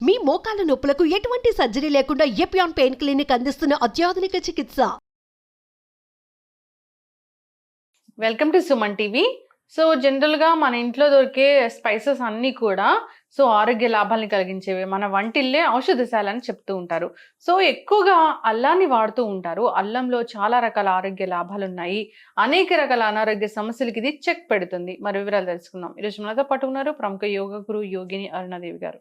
మీ మోకాల నొప్పులకు ఎటువంటి సర్జరీ లేకుండా ఎపియాన్ పెయిన్ క్లినిక్ అందిస్తున్న అత్యాధునిక చికిత్స. Welcome to Suman TV. So జనరల్గా మన ఇంట్లో దొరికే స్పైసెస్ అన్నీ కూడా ఆరోగ్య లాభాలను కలిగించేవి, మన వంటిల్లే ఔషధశాల అని చెప్తూ ఉంటారు. సో ఎక్కువగా అల్లాన్ని వాడుతూ ఉంటారు. అల్లంలో చాలా రకాల ఆరోగ్య లాభాలు ఉన్నాయి, అనేక రకాల అనారోగ్య సమస్యలకి ఇది చెక్ పెడుతుంది. మరి వివరాలు తెలుసుకుందాం. ఈరోజు మనతో పాటు ఉన్నారు ప్రముఖ యోగ గురు యోగిని అరుణాదేవి గారు.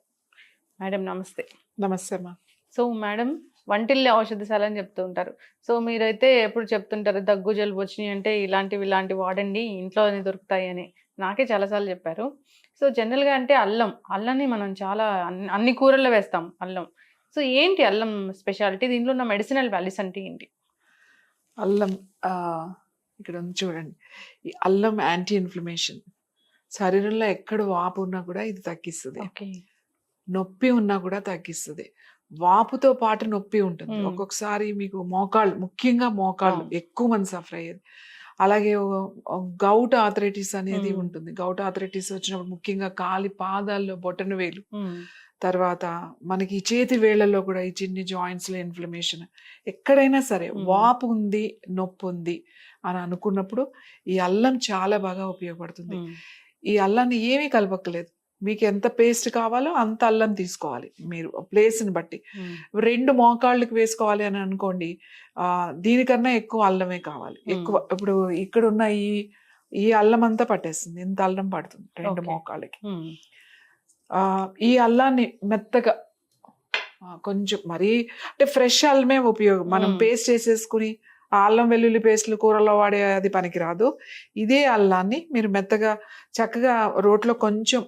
మేడం నమస్తే. నమస్తే అమ్మా. సో మేడం, వంటిల్లే ఔషధశాల అని చెప్తూ ఉంటారు. సో మీరైతే ఎప్పుడు చెప్తుంటారు దగ్గు జలుబు వచ్చినాయి అంటే ఇలాంటివి వాడండి, ఇంట్లోనే దొరుకుతాయి అని. నాకే చాలాసార్లు చెప్పారు. సో జనరల్గా అంటే అల్లాన్ని మనం చాలా అన్ని కూరల్లో వేస్తాం అల్లం. సో ఏంటి అల్లం స్పెషాలిటీ, దీంట్లో ఉన్న మెడిసినల్ వాల్యూస్ అంటే ఏంటి? అల్లం ఇక్కడ ఉంది చూడండి. ఈ అల్లం యాంటీ ఇన్ఫ్లమేషన్, శరీరంలో ఎక్కడ వాపు ఉన్నా కూడా ఇది తగ్గిస్తుంది. ఓకే. నొప్పి ఉన్నా కూడా తగ్గిస్తుంది. వాపుతో పాటు నొప్పి ఉంటుంది. ఒక్కొక్కసారి మీకు మోకాళ్ళు, ముఖ్యంగా మోకాళ్ళు ఎక్కువ మంది సఫర్ అయ్యేది. అలాగే గౌట్ ఆథరైటిస్ అనేది ఉంటుంది. గౌట్ ఆథరైటిస్ వచ్చినప్పుడు ముఖ్యంగా కాలి పాదాల్లో బొటన వేలు, తర్వాత మనకి ఈ చేతి వేళ్లలో కూడా ఈ చిన్ని జాయింట్స్ లో ఇన్ఫ్లమేషన్, ఎక్కడైనా సరే వాపు ఉంది, నొప్పి ఉంది అని అనుకున్నప్పుడు ఈ అల్లం చాలా బాగా ఉపయోగపడుతుంది. ఈ అల్లాన్ని ఏమీ కలపక్కలేదు. మీకు ఎంత పేస్ట్ కావాలో అంత అల్లం తీసుకోవాలి మీరు ప్లేస్ని బట్టి. 2 మోకాళ్ళకి వేసుకోవాలి అని అనుకోండి, దీనికన్నా ఎక్కువ అల్లమే కావాలి. ఎక్కువ ఇప్పుడు ఇక్కడ ఉన్న ఈ అల్లం అంతా పట్టేస్తుంది. ఇంత అల్లం పడుతుంది 2 మోకాళ్ళకి. ఈ అల్లాన్ని మెత్తగా కొంచెం మరీ అంటే ఫ్రెష్ అల్లమే ఉపయోగం. మనం పేస్ట్ చేసేసుకుని ఆ అల్లం వెల్లుల్లి పేస్ట్లు కూరలో వాడే అది పనికిరాదు. ఇదే అల్లాన్ని మీరు మెత్తగా చక్కగా రోట్లో కొంచెం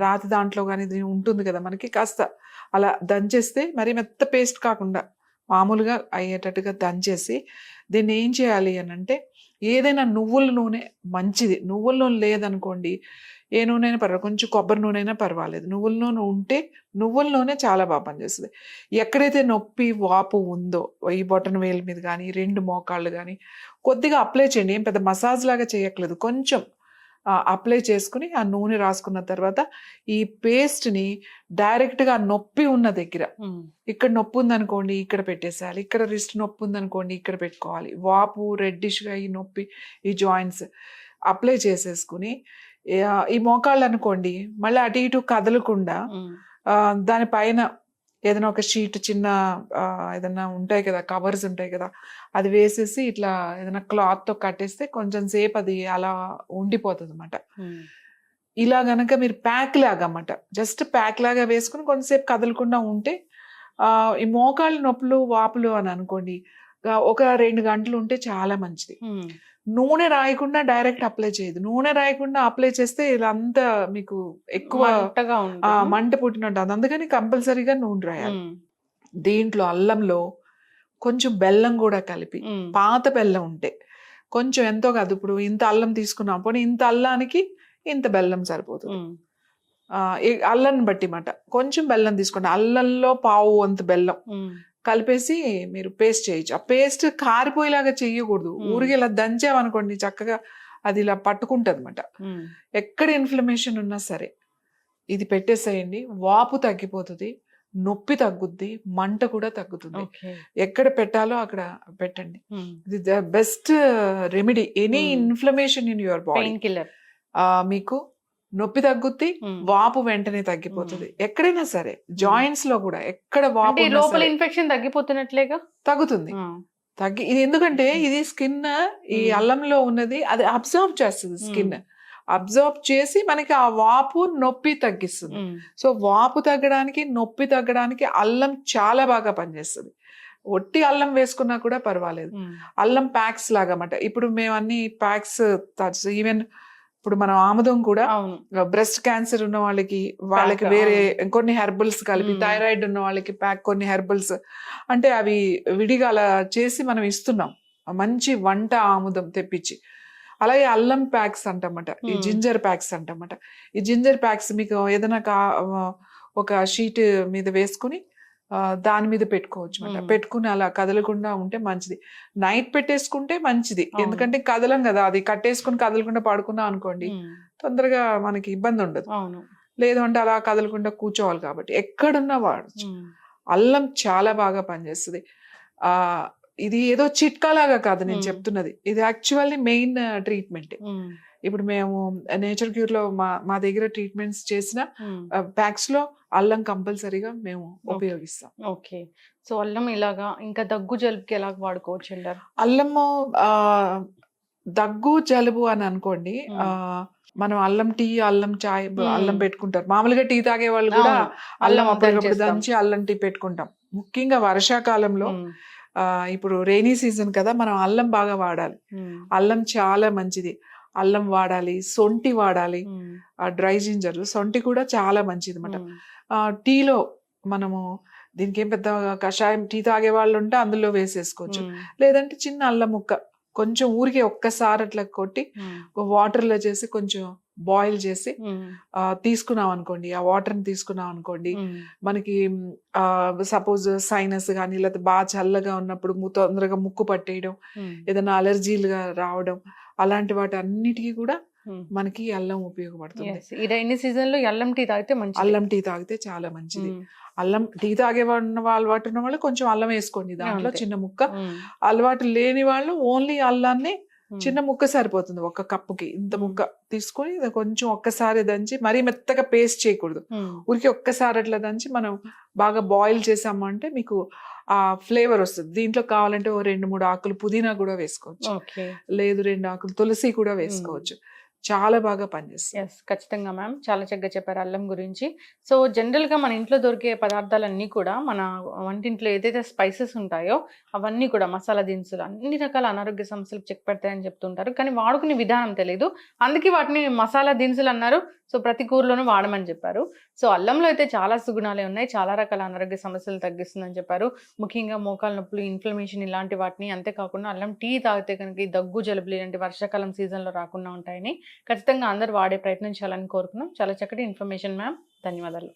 రాతి దాంట్లో కానీ ఇది ఉంటుంది కదా మనకి, కాస్త అలా దంచేస్తే మరి మెత్త పేస్ట్ కాకుండా మామూలుగా అయ్యేటట్టుగా దంచేసి దీన్ని ఏం చేయాలి అని అంటే, ఏదైనా నువ్వుల నూనె మంచిది. నువ్వుల నూనె లేదనుకోండి, ఏ నూనె అయినా పర్వాలేదు, కొంచెం కొబ్బరి నూనె అయినా పర్వాలేదు. నువ్వుల నూనె ఉంటే నువ్వుల నూనె చాలా బాగా పనిచేస్తుంది. ఎక్కడైతే నొప్పి వాపు ఉందో ఈ బొటన వేలు మీద కానీ 2 మోకాళ్ళు కానీ కొద్దిగా అప్లై చేయండి. ఏం పెద్ద మసాజ్ లాగా చేయట్లేదు, కొంచెం అప్లై చేసుకుని ఆ నూనె రాసుకున్న తర్వాత ఈ పేస్ట్ని డైరెక్ట్గా నొప్పి ఉన్న దగ్గర, ఇక్కడ నొప్పి ఉందనుకోండి ఇక్కడ పెట్టేసేయాలి, ఇక్కడ రిస్ట్ నొప్పి ఉందనుకోండి ఇక్కడ పెట్టుకోవాలి. వాపు రెడ్డిష్గా ఈ నొప్పి ఈ జాయింట్స్ అప్లై చేసేసుకుని ఈ మోకాళ్ళు అనుకోండి మళ్ళీ అటు ఇటు కదలకుండా దానిపైన ఏదైనా ఒక షీట్, చిన్న ఏదైనా ఉంటాయి కదా కవర్స్ ఉంటాయి కదా, అది వేసేసి ఇట్లా ఏదైనా క్లాత్తో కట్టేస్తే కొంచెం సేపు అది అలా ఉండిపోతుంది అన్నమాట. ఇలా గనక మీరు ప్యాక్ లాగా అన్నమాట, జస్ట్ ప్యాక్ లాగా వేసుకుని కొంతసేపు కదలకుండా ఉంటే ఈ మోకాళ్ళ నొప్పులు వాపులు అని అనుకోండి ఒక 2 గంటలు ఉంటే చాలా మంచిది. నూనె రాయకుండా డైరెక్ట్ అప్లై చేయదు. నూనె రాయకుండా అప్లై చేస్తే ఇలా అంతా మీకు ఎక్కువ మంట పుట్టినట్టు, అందుకని కంపల్సరీగా నూనె రాయాలి. దీంట్లో అల్లంలో కొంచెం బెల్లం కూడా కలిపి, పాత బెల్లం ఉంటే కొంచెం ఎంతో కాదు, ఇప్పుడు ఇంత అల్లం తీసుకున్నాం పోనీ ఇంత అల్లానికి ఇంత బెల్లం సరిపోతుంది. అల్లాన్ని బట్టి మాట కొంచెం బెల్లం తీసుకోండి. అల్లంలో పావు వంతు బెల్లం కలిపేసి మీరు పేస్ట్ చేయొచ్చు. ఆ పేస్ట్ కారిపోయేలాగా చెయ్యకూడదు. ఊరికి ఇలా దంచామనుకోండి చక్కగా అది ఇలా పట్టుకుంటుంది అనమాట. ఎక్కడ ఇన్ఫ్లమేషన్ ఉన్నా సరే ఇది పెట్టేసేయండి, వాపు తగ్గిపోతుంది, నొప్పి తగ్గుద్ది, మంట కూడా తగ్గుతుంది. ఎక్కడ పెట్టాలో అక్కడ పెట్టండి. ఇది the best remedy any inflammation in your body. మీకు నొప్పి తగ్గుద్ది, వాపు వెంటనే తగ్గిపోతుంది. ఎక్కడైనా సరే జాయింట్స్ లో కూడా ఎక్కడ వాపు లోపల ఇన్ఫెక్షన్ తగ్గిపోతున్నట్లేగా తగ్గుతుంది. ఇది ఎందుకంటే ఇది స్కిన్, ఈ అల్లంలో ఉన్నది అది అబ్జర్వ్ చేస్తుంది. స్కిన్ అబ్జర్వ్ చేసి మనకి ఆ వాపు నొప్పి తగ్గిస్తుంది. సో వాపు తగ్గడానికి, నొప్పి తగ్గడానికి అల్లం చాలా బాగా పనిచేస్తుంది. ఒట్టి అల్లం వేసుకున్నా కూడా పర్వాలేదు. అల్లం ప్యాక్స్ లాగా అన్నమాట. ఇప్పుడు మేము అన్ని ప్యాక్స్, ఈవెన్ ఇప్పుడు మనం ఆముదం కూడా బ్రెస్ట్ క్యాన్సర్ ఉన్న వాళ్ళకి వేరే కొన్ని హెర్బల్స్ కలిపి, థైరాయిడ్ ఉన్న వాళ్ళకి ప్యాక్ కొన్ని హెర్బల్స్ అంటే అవి విడిగా అలా చేసి మనం ఇస్తున్నాం, మంచి వంట ఆముదం తెప్పించి. అలాగే అల్లం ప్యాక్స్ అంటమాట, ఈ జింజర్ ప్యాక్స్ అంటమాట. ఈ జింజర్ ప్యాక్స్ మీకు ఏదైనా ఒక షీట్ మీద వేసుకుని దాని మీద పెట్టుకోవచ్చు అన్నమాట. పెట్టుకుని అలా కదలకుండా ఉంటే మంచిది. నైట్ పెట్టేసుకుంటే మంచిది, ఎందుకంటే కదలం కదా, అది కట్టేసుకుని కదలకుండా పడుకున్నాం అనుకోండి తొందరగా మనకి ఇబ్బంది ఉండదు. లేదు అంటే అలా కదలకుండా కూర్చోవాలి కాబట్టి ఎక్కడున్నా వాడచ్చు. అల్లం చాలా బాగా పనిచేస్తుంది. ఇది ఏదో చిట్కాలాగా కాదు నేను చెప్తున్నది, ఇది యాక్చువల్లీ మెయిన్ ట్రీట్మెంట్. ఇప్పుడు మేము నేచర్ క్యూర్ లో మా దగ్గర ట్రీట్మెంట్స్ చేసిన ప్యాక్స్ లో అల్లం కంపల్సరీగా మేము ఉపయోగిస్తాం. ఓకే. సో అల్లం ఇలాగా ఇంకా దగ్గు జలుబుకి ఎలా వాడుకోవచ్చు అంటారు? అల్లము దగ్గు జలుబు అని అనుకోండి, మనం అల్లం టీ, అల్లం చాయ్, అల్లం పెట్టుకుంటారు. మామూలుగా టీ తాగే వాళ్ళు కూడా అల్లం అప్పటికప్పుడు దంచి అల్లం టీ పెట్టుకుంటాం. ముఖ్యంగా వర్షాకాలంలో ఇప్పుడు రైనీ సీజన్ కదా, మనం అల్లం బాగా వాడాలి. అల్లం చాలా మంచిది. అల్లం వాడాలి, సొంటి వాడాలి, డ్రై జింజర్, సొంటి కూడా చాలా మంచిది అన్నమాట. టీలో మనము దీనికి ఏం పెద్ద కషాయం టీ తాగే వాళ్ళు ఉంటే అందులో వేసేసుకోవచ్చు. లేదంటే చిన్న అల్లం ముక్క కొంచెం ఊరికే ఒక్కసారి అట్లా కొట్టి వాటర్లో చేసి కొంచెం బాయిల్ చేసి తీసుకున్నాం అనుకోండి, ఆ వాటర్ని తీసుకున్నాం అనుకోండి, మనకి సపోజ్ సైనస్ కానీ లేకపోతే బాగా చల్లగా ఉన్నప్పుడు తొందరగా ముక్కు పట్టేయడం, ఏదైనా అలర్జీలుగా రావడం, అలాంటి వాటి అన్నిటికీ కూడా మనకి అల్లం ఉపయోగపడుతుంది. ఈ రైనీ సీజన్ లో అల్లం టీ తాగితే మంచిది. అల్లం టీ తాగితే చాలా మంచిది. అల్లం టీ తాగే అలవాటు ఉన్న వాళ్ళు కొంచెం అల్లం వేసుకోండి దాంట్లో చిన్న ముక్క. అలవాటు లేని వాళ్ళు ఓన్లీ అల్లాన్ని చిన్న ముక్క సరిపోతుంది, ఒక కప్పుకి ఇంత ముక్క తీసుకొని కొంచెం ఒక్కసారి దంచి, మరీ మెత్తగా పేస్ట్ చేయకూడదు, ఊరికి ఒక్కసారి అట్లా దంచి మనం బాగా బాయిల్ చేసామంటే మీకు ఆ ఫ్లేవర్ వస్తుంది. దీంట్లో కావాలంటే 2-3 ఆకులు పుదీనా కూడా వేసుకోవచ్చు, లేదు 2 ఆకులు తులసి కూడా వేసుకోవచ్చు. చాలా బాగా పనిచేస్తుంది. ఖచ్చితంగా మ్యామ్, చాలా చక్కగా చెప్పారు అల్లం గురించి. సో జనరల్ గా మన ఇంట్లో దొరికే పదార్థాలన్నీ కూడా, మన వంటింట్లో ఏదైతే స్పైసెస్ ఉంటాయో అవన్నీ కూడా, మసాలా దినుసులు, అన్ని రకాల అనారోగ్య సమస్యలకు చెక్ పెడతాయని చెప్తుంటారు. కానీ వాడుకునే విధానం తెలియదు, అందుకే వాటిని మసాలా దినుసులు అన్నారు. సో ప్రతి కూరలోనూ వాడమని చెప్పారు. సో అల్లంలో అయితే చాలా సుగుణాలే ఉన్నాయి, చాలా రకాల అనారోగ్య సమస్యలు తగ్గిస్తుందని చెప్పారు. ముఖ్యంగా మోకాల నొప్పులు, ఇన్ఫ్లమేషన్, ఇలాంటి వాటిని, అంతేకాకుండా అల్లం టీ తాగితే కనుక ఈ దగ్గు జలుబులు ఇలాంటి వర్షాకాలం సీజన్లో రాకుండా ఉంటాయని ఖచ్చితంగా అందరూ వాడే ప్రయత్నం చేయాలని కోరుకున్నాం. చాలా చక్కటి ఇన్ఫర్మేషన్ మ్యామ్, ధన్యవాదాలు.